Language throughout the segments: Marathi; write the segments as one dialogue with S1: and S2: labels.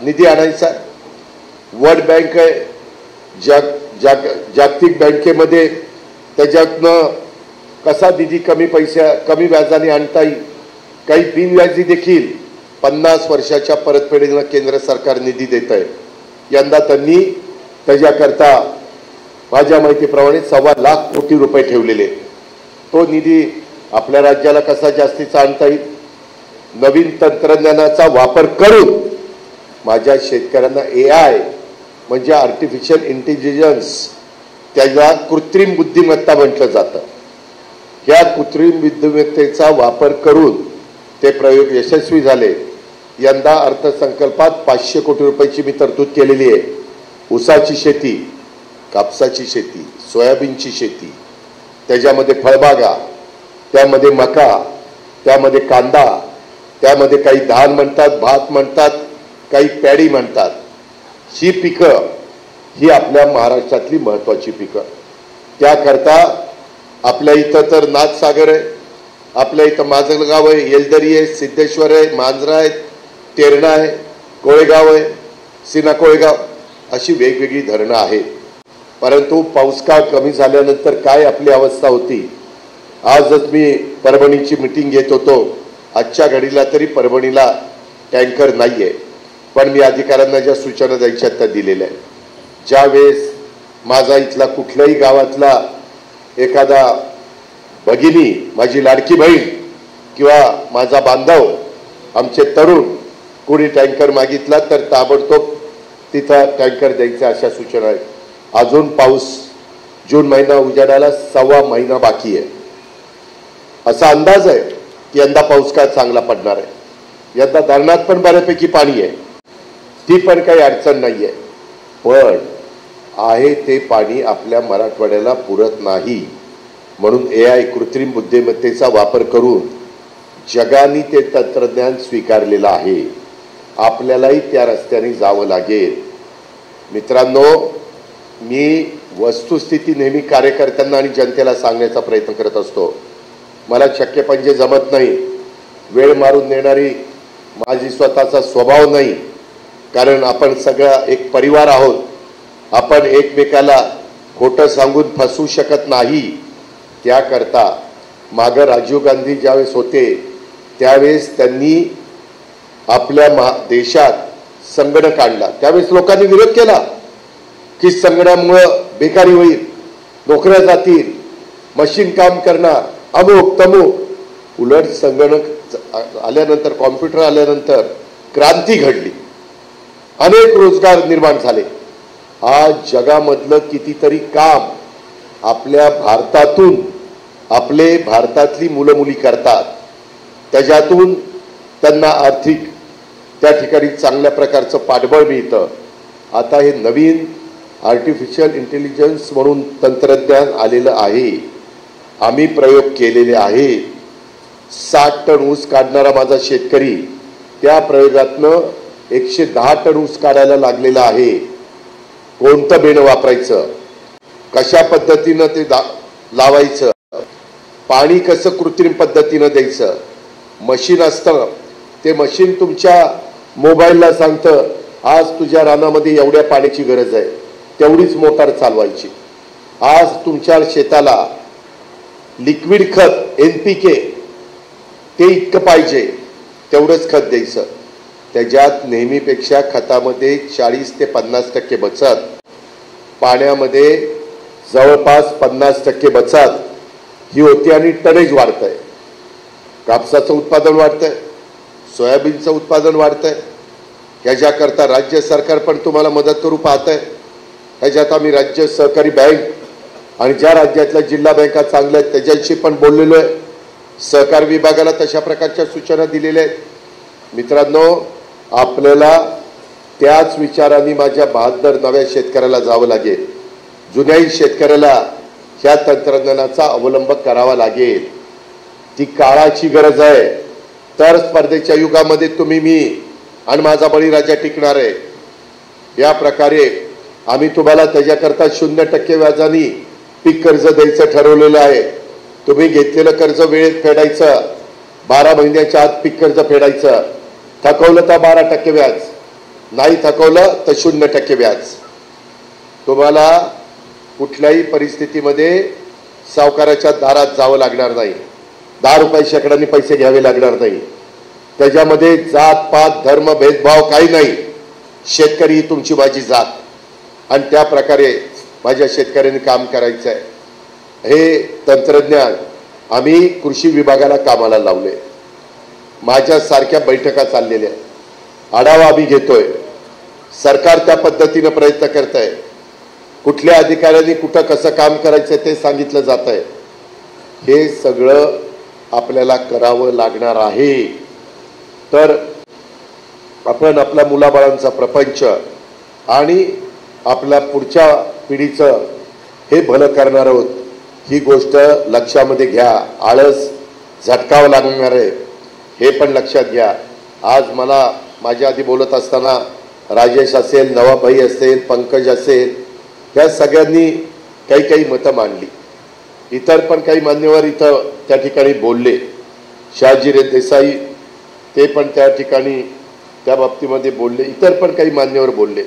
S1: निधी आणायचा, वर्ल्ड बँक आहे, जागतिक बँकेमध्ये त्याच्यातनं कसा निधी कमी व्याजाने आणता येईल, काही बिनव्याजी देखील 50 वर्षाच्या परतफेडीनं केंद्र सरकार निधी देत आहे। यंदा त्यांनी त्याच्याकरता माझ्या माहितीप्रमाणे 1.25 लाख कोटी रुपये ठेवलेले। तो निधी आपल्या राज्याला कसा जास्तीचा आणता येईल, नवीन तंत्रज्ञानाचा वापर करून माझ्या शेतकऱ्यांना AI म्हणजे आर्टिफिशियल इंटेलिजन्स, त्याला कृत्रिम बुद्धिमत्ता म्हटलं जातं, या कृत्रिम बुद्धिमत्तेचा वापर करून ते प्रयोग यशस्वी झाले। यंदा अर्थसंकल्पात 500 कोटी रुपयाची मी तरतूद केलेली आहे। ऊसाची शेती, कापसाची शेती, सोयाबीनची शेती, त्याच्यामध्ये फळबागा, त्यामध्ये मका, त्यामध्ये कांदा, त्यामध्ये काही धान म्हणतात, भात म्हणतात, काही पॅडी म्हणतात। ही पिकं ही आपल्या महाराष्ट्रातली महत्त्वाची पिकं। त्याकरता आपल्या इथं तर नाथसागर आहे, आपल्या इथं माजलगाव आहे, येलदरी आहे, सिद्धेश्वर आहे, मांजरा आहे, तेरणा आहे, कोळेगाव आहे, सीना कोळेगाव, अशी वेगवेगळी धरणं आहेत। परंतु पाऊसकाळ कमी झाल्यानंतर काय आपली अवस्था होती। आजच मी परभणीची मीटिंग घेत होतो, आजच्या घडीला तरी परभणीला टँकर नाही आहे, पण मी अधिकाऱ्यांना ज्या सूचना द्यायच्या त्या दिलेल्या आहेत। ज्यावेळेस माझा इथला कुठल्याही गावातला एखादा भगिनी, माझी लाडकी बहीण किंवा माझा बांधव, आमचे तरुण कोणी टँकर मागितला तर ताबडतोब तिथं टँकर द्यायच्या अशा सूचना आहेत। अजून पाऊस जून महिना उजाडायला 1.25 महिना बाकी आहे। असा अंदाज आहे की यंदा पाऊस काय चांगला पडणार आहे। यंदा धरणात पण बऱ्यापैकी पाणी आहे, ती पण काही अडचण नाही आहे, पण आहे ते पाणी आपल्या मराठवाड्याला पुरत नाही। म्हणून AI कृत्रिम बुद्धिमत्तेचा वापर करून जगाने ते तंत्रज्ञान स्वीकारलेलं आहे, आपल्यालाही त्या रस्त्याने जावं लागेल। मित्रांनो, मी वस्तुस्थिती नेहमी कार्यकर्त्यांना आणि जनतेला सांगण्याचा प्रयत्न करत असतो। मला शक्य पंजे जमत नाही, वेळ मारून नेणारी माझी स्वतःचा स्वभाव नाही, कारण आपण सगळा एक परिवार आहोत। आपण एकमेकाला खोटं सांगून फसवू शकत नाही। त्याकरता मागं राजीव गांधी ज्यावेळेस होते त्यावेळेस त्यांनी आपल्या देशात संगणक आणला, त्यावेळेस लोकांनी विरोध केला की संगणकामुळं बेकारी होईल, नोकऱ्या जातील, मशीन काम करणार, अमुक तमुक। उलट संगणक आल्यानंतर, कॉम्प्युटर आल्यानंतर क्रांती घडली, अनेक रोजगार निर्माण झाले। आज जगामधलं कितीतरी काम आपल्या भारतातून आपले भारतातली मुलं मुली करतात, त्याच्यातून त्यांना आर्थिक त्या ठिकाणी चांगल्या प्रकारचं पाठबळ मिळतं। आता हे नवीन आर्टिफिशियल इंटेलिजन्स म्हणून तंत्रज्ञान आलेलं आहे, आम्ही प्रयोग केलेले आहे। 60 टन ऊस काढणारा माझा शेतकरी त्या प्रयोगातनं 110 टन ऊस काढायला लागलेला आहे। कोणतं बेणं वापरायचं, कशा पद्धतीनं ते लावायचं, पाणी कसं कृत्रिम पद्धतीनं द्यायचं, मशीन असतं, ते मशीन तुमच्या मोबाईलला सांगतं आज तुझ्या रानामध्ये एवढ्या पाण्याची गरज आहे, तेवढीच मोटार चालवायची। आज तुमच्या शेताला लिक्विड खत NPK ते इतकं पाहिजे तेवढंच खत द्यायचं। त्याच्यात नेहमीपेक्षा खतामध्ये 40 ते 50% बचत, पाण्यामध्ये जवळपास 50% बचत ही होती आणि टनेज वाढतंय। कापसाचं उत्पादन वाढतंय, सोयाबीनचं उत्पादन वाढतंय। ह्याच्याकरता राज्य सरकार पण तुम्हाला मदत करू पाहतंय। ह्याच्यात आम्ही राज्य सहकारी बँक आणि ज्या राज्यातल्या जिल्हा बँका चांगल्या आहेत त्याच्याशी पण बोललेलो आहे, सहकार विभागाला तशा प्रकारच्या सूचना दिलेल्या आहेत। मित्रांनो, आपल्याला त्याच विचारांनी माझ्या 72 नव्या शेतकऱ्याला जावं लागेल, जुन्याही शेतकऱ्याला ह्या तंत्रज्ञानाचा अवलंब करावा लागेल। ती काळाची गरज आहे, तर स्पर्धेच्या युगामध्ये तुम्ही, मी आणि माझा बळीराजा टिकणार आहे। या प्रकारे आम्ही तुम्हाला त्याच्याकरता 0% व्याजाने पीक कर्ज द्यायचं ठरवलेलं आहे। तुम्ही घेतलेलं कर्ज वेळेत फेडायचं, 12 महिन्याच्या आत पीक कर्ज फेडायचं, थकवलं तर 12% व्याज, नाही थकवलं तर 0% व्याज. तुम्हाला कुठल्याही परिस्थितीमध्ये सावकाराच्या दारात जावं लागणार नाही. 10 रुपये शेकड्याने पैसे घ्यावे लागणार नाही. त्याच्यामध्ये जात पात धर्म भेदभाव काही नाही. शेतकरी ही तुमची माझी जात आणि त्या प्रकारे माझ्या शेतकऱ्यांनी काम करायचं आहे. हे तंत्रज्ञान आम्ही कृषी विभागाला कामाला लावले. माझ्यासारख्या बैठका चाललेल्या, आढावा आम्ही घेतोय. सरकार त्या पद्धतीने प्रयत्न करत आहे. कुठल्या अधिकाऱ्यांनी कुठं कसं काम करायचं ते सांगितलं जात आहे. हे सगळं आपल्याला करावं लागणार आहे. तर आपण आपल्या मुलाबाळांचा प्रपंच आणि आपल्या पुढच्या पिढीचं हे भलं करणार आहोत ही गोष्ट लक्षामध्ये घ्या. आळस झटकावं लागणार आहे हे पण लक्षात घ्या. आज मला माझ्या आधी बोलत असताना राजेश असेल, नवाभाई असेल, पंकज असेल, या सगळ्यांनी काही मतं मांडली. इतर पण काही मान्यवर इथं त्या ठिकाणी बोलले. शहाजी देसाई ते पण त्या ठिकाणी त्या बाबतीमध्ये बोलले. इतर पण काही मान्यवर बोलले.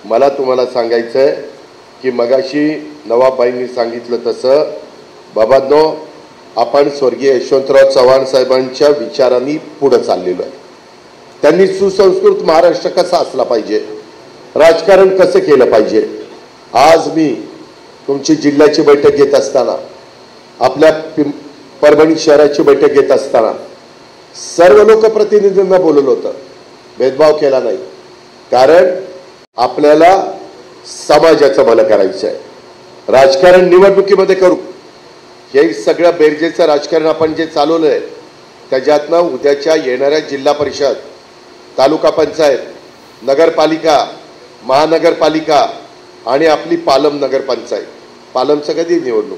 S1: मला तुम्हाला सांगायचं आहे की मगाशी नवाबाईंनी सांगितलं तसं बाबांनो, आपण स्वर्गीय यशवंतराव चव्हाण साहेबांच्या विचारांनी पुढे चाललेलो आहे. त्यांनी सुसंस्कृत महाराष्ट्र कसा असला पाहिजे, राजकारण कसं केलं पाहिजे. आज मी तुमची जिल्ह्याची बैठक घेत असताना, आपल्या परभणी शहराची बैठक घेत असताना सर्व लोकप्रतिनिधींना बोलवलं होतं. भेदभाव केला नाही. कारण आपल्याला समाजाचं भलं करायचं आहे. राजकारण निवडणुकीमध्ये करू. हे सगळं बेरजेचं राजकारण आपण जे चालवलं आहे त्याच्यातनं उद्याच्या येणाऱ्या जिल्हा परिषद, तालुका पंचायत, नगरपालिका, महानगरपालिका आणि आपली पालम नगरपंचायत. पालमचं कधी निवडणूक?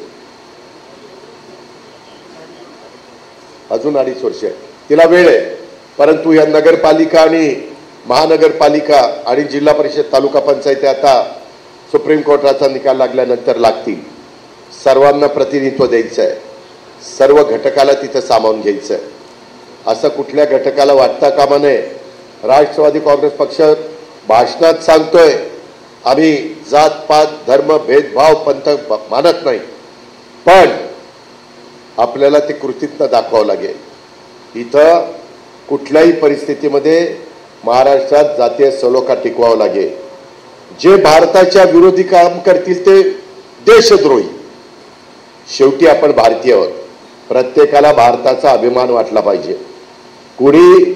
S1: अजून 2.5 वर्ष आहे. तिला वेळ आहे. परंतु या नगरपालिका आणि महानगरपालिका आणि जिल्हा परिषद, तालुका पंचायती आता सुप्रीम कोर्टाचा निकाल लागल्यानंतर लागतील. सर्वांना प्रतिनिधित्व द्यायचं आहे. सर्व घटकाला तिथं सामावून घ्यायचं आहे. असं कुठल्या घटकाला वाटता कामा नये. राष्ट्रवादी काँग्रेस पक्ष भाषणात सांगतोय आम्ही जात पात धर्म भेदभाव पंथ मानत नाही, पण आपल्याला ते कृतीतनं दाखवावं लागेल. इथं कुठल्याही परिस्थितीमध्ये महाराष्ट्रात जातीय सलोखा टिकवावा लागेल. जे भारताच्या विरोधी काम करतील ते देशद्रोही. शेवटी आपण भारतीय आहोत. प्रत्येकाला भारताचा अभिमान वाटला पाहिजे. कुणी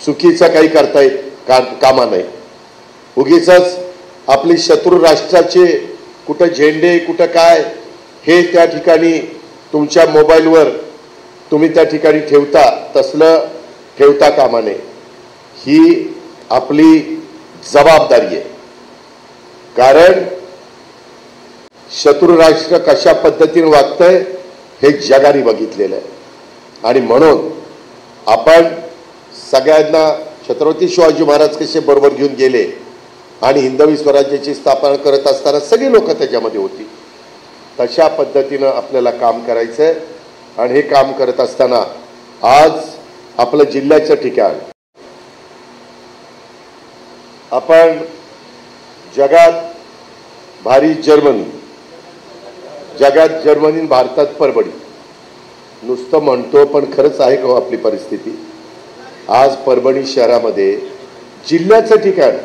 S1: चुकीचं काही करता येत कामा नये. उगीच आपली शत्रू राष्ट्राचे कुठं झेंडे कुठं काय हे त्या ठिकाणी तुमच्या मोबाईलवर तुम्ही त्या ठिकाणी ठेवता, तसलं ठेवता कामा नये. ही आपली जबाबदारी आहे. कारण शत्रू राष्ट्र कशा पद्धतीने वागतंय हे जगाने बघितलेलं आहे. आणि म्हणून आपण सगळ्यांना छत्रपती शिवाजी महाराज कसे बरोबर घेऊन गेले आणि हिंदवी स्वराज्याची स्थापना करत असताना सगळी लोक त्याच्यामध्ये होती, तशा पद्धतीनं आपल्याला काम करायचंय. आणि हे काम करत असताना आज आपलं जिल्ह्याचं ठिकाण आपण जगात भारी जर्मनी, जगात जर्मनी, भारतात परभणी नुसतं म्हणतो, पण खरंच आहे का आपली परिस्थिती. आज परभणी शहरामध्ये जिल्ह्याचं ठिकाण,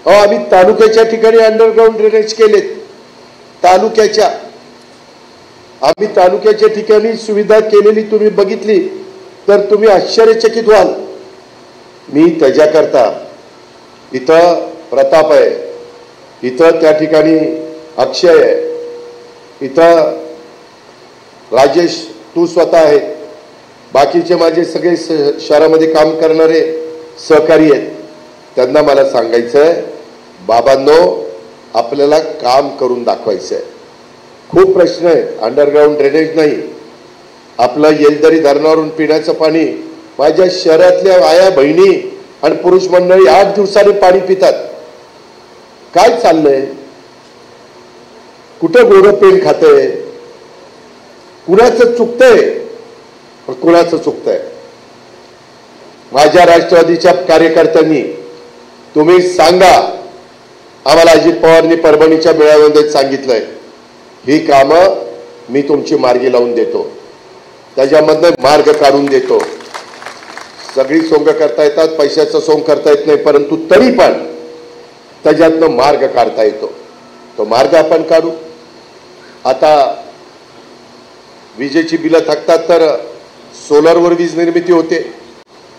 S1: आम्ही तालुक्याच्या ठिकाणी अंडरग्राऊंड ड्रेनेज केलेत. तालुक्याच्या आम्ही तालुक्याच्या ठिकाणी सुविधा केलेली तुम्ही बघितली तर तुम्ही आश्चर्यचकित व्हाल. मी त्याच्याकरता इथं प्रताप आहे, इथं त्या ठिकाणी अक्षय आहे, इथं राजेश तू स्वतः आहे, बाकीचे माझे सगळे शहरामध्ये काम करणारे सहकारी आहेत. त्यांना मला सांगायचं आहे बाबांनो, आपल्याला काम करून दाखवायचं आहे. खूप प्रश्न आहे. अंडरग्राऊंड ड्रेनेज नाही. आपलं येलदरी धरणावरून पिण्याचं पाणी माझ्या शहरातल्या आया बहिणी आणि पुरुष मंडळी 8 दिवसांनी पाणी पितात. काय चाललंय? कुठं गोरं पेन खातंय? कुणाचं चुकतंय? कुणाचं चुकतंय? माझ्या राष्ट्रवादीच्या कार्यकर्त्यांनी तुम्ही सांगा, आम्हाला अजित पवारनी परभणीच्या मेळाव्यामध्ये सांगितलंय, ही कामं मी तुमची मार्गी लावून देतो, त्याच्यामधनं मार्ग काढून देतो. सगळी सोंग करता येतात, पैशाचं सोंग करता येत नाही, परंतु तरी पण त्याच्यातनं मार्ग काढता येतो. तो मार्ग आपण काढू. आता विजेची बिलं थकतात तर सोलरवर वीज निर्मिती होते.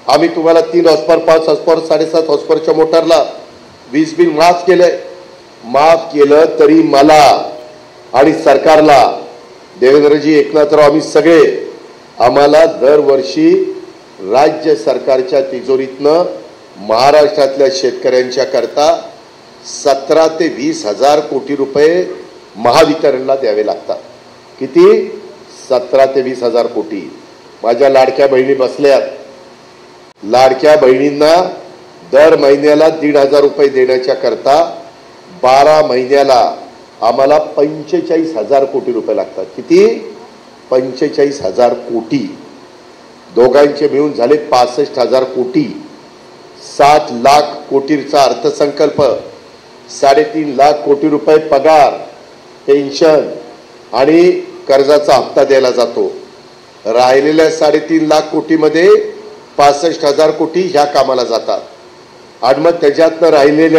S1: आम्ही तुम्हाला 3 हॉर्सपावर, 5 हॉर्सपावर, 7.5 हॉर्सपावरच्या मोटारला वीज बिल माफ केलंय. माफ केलं तरी मला आणि सरकारला, देवेंद्रजी, एकनाथराव, आम्ही सगळे, आम्हाला दरवर्षी राज्य सरकारच्या तिजोरीतनं महाराष्ट्रातल्या शेतकऱ्यांच्या करता 17 ते 20 हजार कोटी रुपये महावितरणला द्यावे लागतात. किती? 17 ते 20 हजार कोटी. माझ्या लाडक्या बहिणी बसल्यात. लाडक्या बहिणींना दर महिन्याला 1,500 रुपये देण्याच्या करता 12 महिन्याला आम्हाला 45 हजार कोटी रुपये लागतात. किती? 45 हजार कोटी. दोघांचे मिळून झाले 65 हजार कोटी. 7 लाख कोटीचा अर्थसंकल्प, 3.5 लाख कोटी रुपये पगार, पेन्शन आणि कर्जाचा हप्ता द्यायला जातो. राहिलेल्या 3.5 लाख कोटीमध्ये 65 हजार कोटी ह्या कामाला जातात आणि मग त्याच्यातनं राहिलेल्या